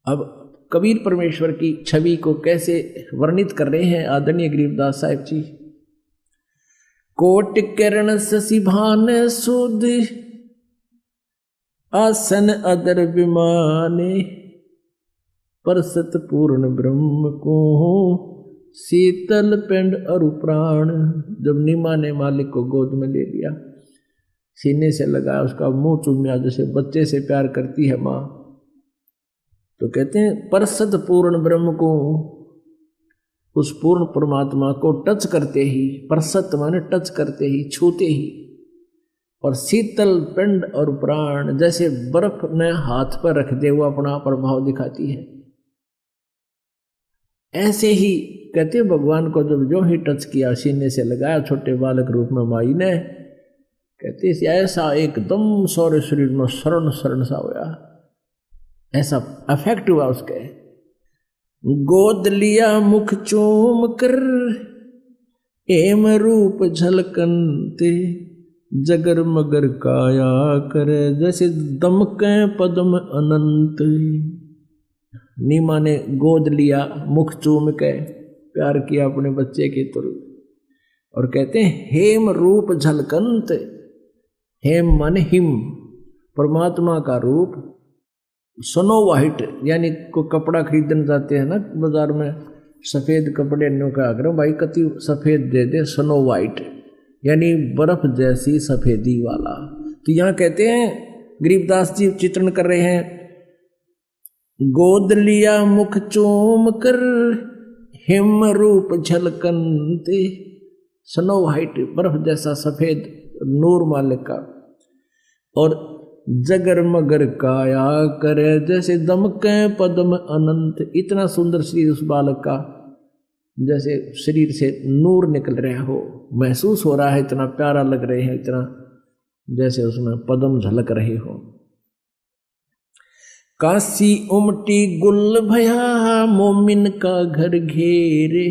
अब कबीर परमेश्वर की छवि को कैसे वर्णित कर रहे हैं आदरणीय गरीबदास साहिब जी। कोट किरण शशिभान सुध आसन अदर विमाने परसत पूर्ण ब्रह्म को शीतल पिंड अरु प्राण। जब नीमा ने मालिक को गोद में ले लिया, सीने से लगाया, उसका मुंह चूमिया जैसे बच्चे से प्यार करती है माँ, तो कहते हैं परसत पूर्ण ब्रह्म को, उस पूर्ण परमात्मा को टच करते ही, परसत माने टच करते ही, छूते ही, और शीतल पिंड और प्राण जैसे बर्फ ने हाथ पर रख दे वो अपना प्रभाव दिखाती है। ऐसे ही कहते भगवान को जब जो ही टच किया, सीने से लगाया छोटे बालक रूप में माई ने, कहते ऐसा एकदम सारे शरीर में शरण शरण सा होया, ऐसा अफेक्ट हुआ उसके। गोद लिया मुख चूम कर एम रूप झलकनते जगर मगर काया करे जैसे दमके पद्म अनंत। नीमा ने गोद लिया, मुख चूम के प्यार किया अपने बच्चे के तुर, और कहते हैं हेम रूप झलकंत। हेम मन हिम, परमात्मा का रूप। स्नो वाइट यानी को कपड़ा खरीदने जाते हैं ना बाजार में, सफेद कपड़े न्यू का आग्रह भाई कति सफेद दे दे, स्नो वाइट यानी बर्फ जैसी सफेदी वाला। तो यहाँ कहते हैं गरीबदास जी चित्रण कर रहे हैं, गोद लिया मुख चूम कर हिम रूप झलकनते, स्नो वाइट बर्फ जैसा सफेद नूर मालिक का, और जगर मगर काया करे जैसे दमके पद्म अनंत। इतना सुंदर शरीर उस बालक का, जैसे शरीर से नूर निकल रहा हो, महसूस हो रहा है, इतना प्यारा लग रहे हैं, इतना जैसे उसमें पद्म झलक रहे हो। काशी उमटी गुल भया मोमिन का घर घेरे,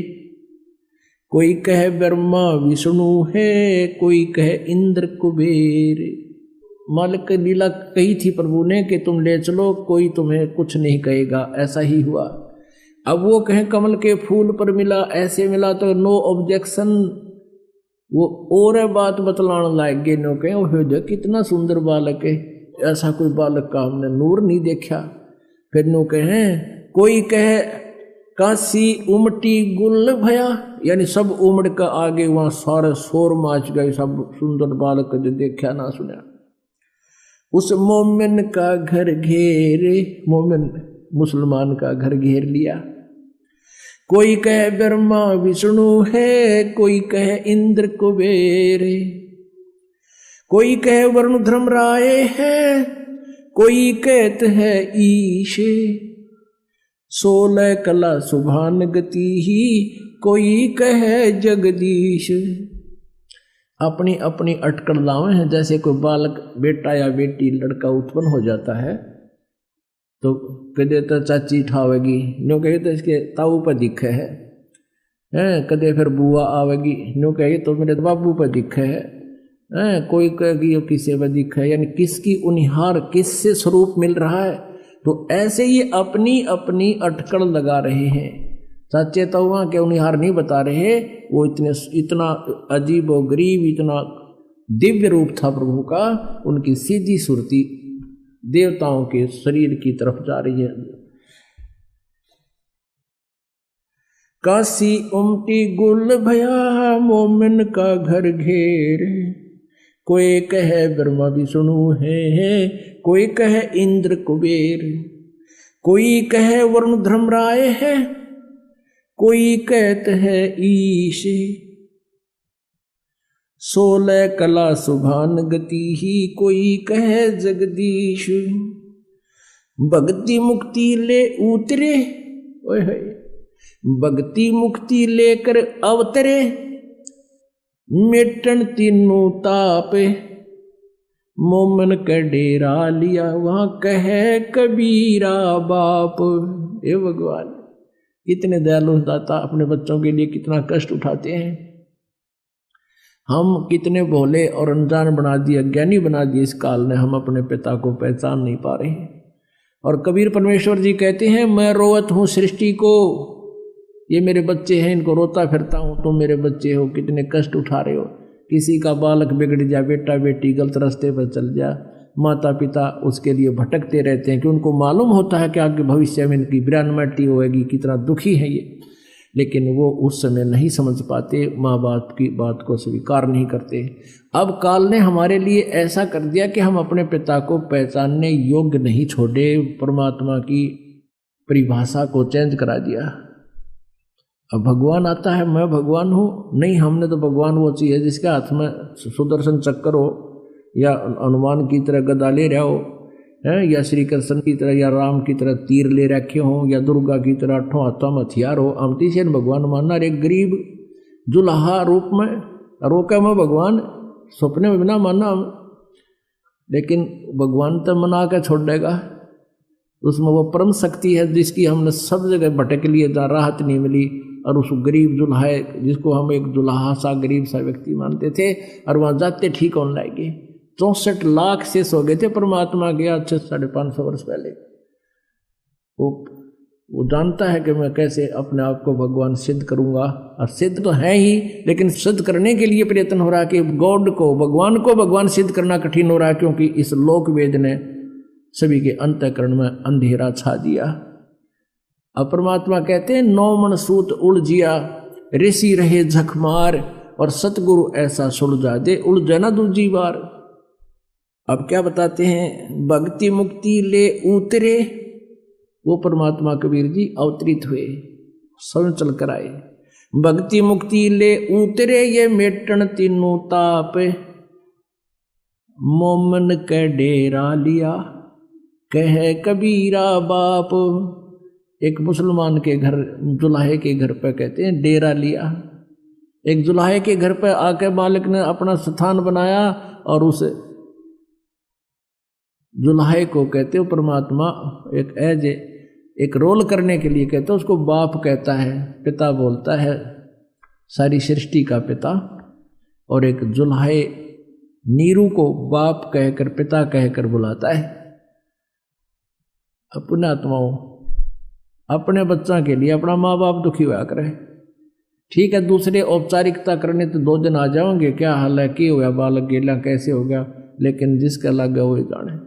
कोई कहे ब्रह्मा विष्णु है, कोई कहे इंद्र कुबेर। मालिक की लीला कही थी प्रभु ने कि तुम ले चलो, कोई तुम्हें कुछ नहीं कहेगा। ऐसा ही हुआ। अब वो कहें कमल के फूल पर मिला, ऐसे मिला तो नो ऑब्जेक्शन, वो और बात बतलाने लायक गे। नो कहें ओह कितना सुंदर बालक है, ऐसा कोई बालक का हमने नूर नहीं देखा। फिर नो कहें कोई कहे काशी उमटी गुल भया, यानी सब उमड़ का आगे वहां सारे शोर माच गए, सब सुंदर बालक जो देखा ना सुना। उस मोमिन का घर घेरे, मोमिन मुसलमान का घर घेर लिया। कोई कहे ब्रह्मा विष्णु है, कोई कहे इंद्र कुबेर, कोई कहे वरुण धर्मराय है, कोई कहते है ईश। 16 कला सुभान गति ही, कोई कहे जगदीश। अपनी अपनी अटकड़ लावे हैं। जैसे कोई बालक बेटा या बेटी लड़का उत्पन्न हो जाता है तो कदे तो चाची ठावेगी, न्यू कहे तो इसके ताऊ पर दिखे है, कदे फिर बुआ आवेगी, न्यू कहे तो मेरे बाबू पर दिखे है, कोई कहेगी किसी पर दिखे है, यानी किसकी उनिहार किससे स्वरूप मिल रहा है। तो ऐसे ही अपनी अपनी अटकड़ लगा रहे हैं। चाचे ताऊआ के उनिहार नहीं बता रहे, वो इतना अजीब और गरीब, इतना दिव्य रूप था प्रभु का, उनकी सीधी सुरती देवताओं के शरीर की तरफ जा रही है। काशी उमटी गुल भया मोमिन का घर घेर, कोई कहे ब्रह्मा विष्णु है, कोई कहे इंद्र कुबेर, कोई कहे वरुण धर्मराय है, कोई कहते है ईश। 16 कला सुभान गति ही, कोई कहे जगदीश। भक्ति मुक्ति ले उतरे, भक्ति मुक्ति लेकर अवतरे, मिटन तीनों तापे, मोमन का डेरा लिया, वहां कहे कबीरा बाप। हे भगवान, कितने दयालु दाता अपने बच्चों के लिए कितना कष्ट उठाते हैं। हम कितने भोले और अनजान बना दिए, अज्ञानी बना दिए इस काल ने, हम अपने पिता को पहचान नहीं पा रहे हैं। और कबीर परमेश्वर जी कहते हैं मैं रोवत हूँ सृष्टि को, ये मेरे बच्चे हैं, इनको रोता फिरता हूँ, तुम मेरे बच्चे हो, कितने कष्ट उठा रहे हो। किसी का बालक बिगड़ जा, बेटा बेटी गलत रास्ते पर चल जा, माता पिता उसके लिए भटकते रहते हैं कि उनको मालूम होता है कि आगे भविष्य में इनकी बिरानमटी होएगी, कितना दुखी है ये, लेकिन वो उस समय नहीं समझ पाते, माँ बाप की बात को स्वीकार नहीं करते। अब काल ने हमारे लिए ऐसा कर दिया कि हम अपने पिता को पहचानने योग्य नहीं छोड़े, परमात्मा की परिभाषा को चेंज करा दिया। अब भगवान आता है, मैं भगवान हूँ, नहीं, हमने तो भगवान वो चीज़ है जिसके हाथ में सुदर्शन चक्र हो, या हनुमान की तरह गदा ले रहा हो, है, या श्री कृष्ण की तरह या राम की तरह तीर ले रखे हों, या दुर्गा की तरह 8 हाथों में हथियार हो। अमती से भगवान मानना, एक गरीब जुलाहा रूप में रोका मैं भगवान, सपने में बिना मानना हम, लेकिन भगवान तो मना के छोड़ देगा। उसमें वो परम शक्ति है जिसकी हमने सब जगह भटक लिए, जहाँ राहत नहीं मिली, और उस गरीब जुल्हा जिसको हम एक जुल्हा सा गरीब सा व्यक्ति मानते थे, और वहाँ जाते ठीक होने लागे। 64 लाख शेष हो गए थे परमात्मा के आज से 550 वर्ष पहले। वो जानता है कि मैं कैसे अपने आप को भगवान सिद्ध करूंगा, और सिद्ध तो है ही, लेकिन सिद्ध करने के लिए प्रयत्न हो रहा है कि गॉड को, भगवान को भगवान सिद्ध करना कठिन हो रहा है, क्योंकि इस लोक वेद ने सभी के अंतःकरण में अंधेरा छा दिया। अब परमात्मा कहते हैं 9 मन सूत उलझिया, ऋषि रहे झकमार, और सतगुरु ऐसा सुलझा दे उलझा ना दूजी बार। अब क्या बताते हैं, भक्ति मुक्ति ले उतरे, वो परमात्मा कबीर जी अवतरित हुए, सब चल कर आए। भक्ति मुक्ति ले उतरे ये मेटन तीनों ताप, मोमन के डेरा लिया कहे कबीरा बाप। एक मुसलमान के घर, जुलाहे के घर पर कहते हैं डेरा लिया। एक जुलाहे के घर पर आके मालिक ने अपना स्थान बनाया, और उस जुलाहे को कहते हो परमात्मा एक एज एक रोल करने के लिए कहते हो, उसको बाप कहता है, पिता बोलता है, सारी सृष्टि का पिता। और एक जुलाहे नीरू को बाप कहकर, पिता कहकर बुलाता है। अपने आत्माओं, अपने बच्चा के लिए अपना माँ बाप दुखी हुआ करे, ठीक है, दूसरे औपचारिकता करने तो 2 दिन आ जाओगे, क्या हाल है, क्या हुआ बालक गेला कैसे हो गया, लेकिन जिसका लग गया वो ही जाने।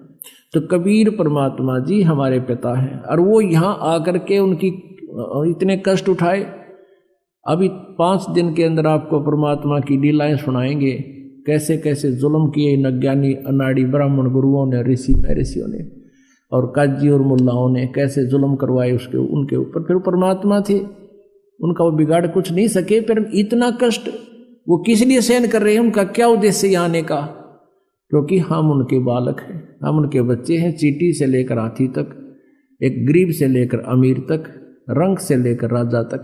तो कबीर परमात्मा जी हमारे पिता हैं, और वो यहाँ आकर के उनकी इतने कष्ट उठाए। अभी 5 दिन के अंदर आपको परमात्मा की लीलाएं सुनाएंगे, कैसे कैसे जुल्म किए इन अज्ञानी अनाड़ी ब्राह्मण गुरुओं ने, ऋषियों ने, और काजी और मुल्लाओं ने कैसे जुल्म करवाए उसके उनके ऊपर। फिर परमात्मा थे, उनका वो बिगाड़ कुछ नहीं सके, पर इतना कष्ट वो किस लिए सहन कर रहे हैं, उनका क्या उद्देश्य यहाँ आने का, क्योंकि हम उनके बालक हैं, हम उनके बच्चे हैं। चींटी से लेकर हाथी तक, एक गरीब से लेकर अमीर तक, रंग से लेकर राजा तक,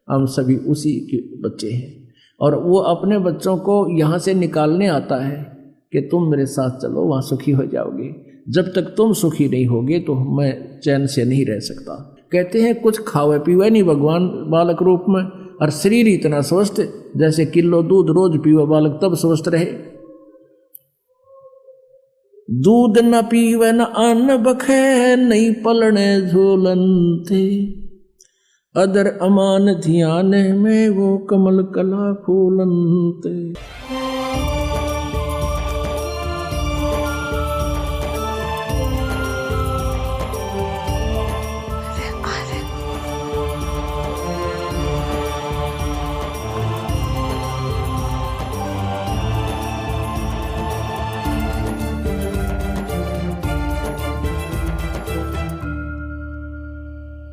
हम सभी उसी के बच्चे हैं। और वो अपने बच्चों को यहाँ से निकालने आता है कि तुम मेरे साथ चलो, वहाँ सुखी हो जाओगे। जब तक तुम सुखी नहीं होगे तो मैं चैन से नहीं रह सकता। कहते हैं कुछ खावे पीवे नहीं भगवान बालक रूप में, और शरीर इतना स्वस्थ, जैसे किलो दूध रोज पीवे बालक तब स्वस्थ रहे। दूध न पीवे न अन्न बखे, नहीं पलने झोलन थे, अदर अमान ध्यान में वो कमल कला फूलन थे।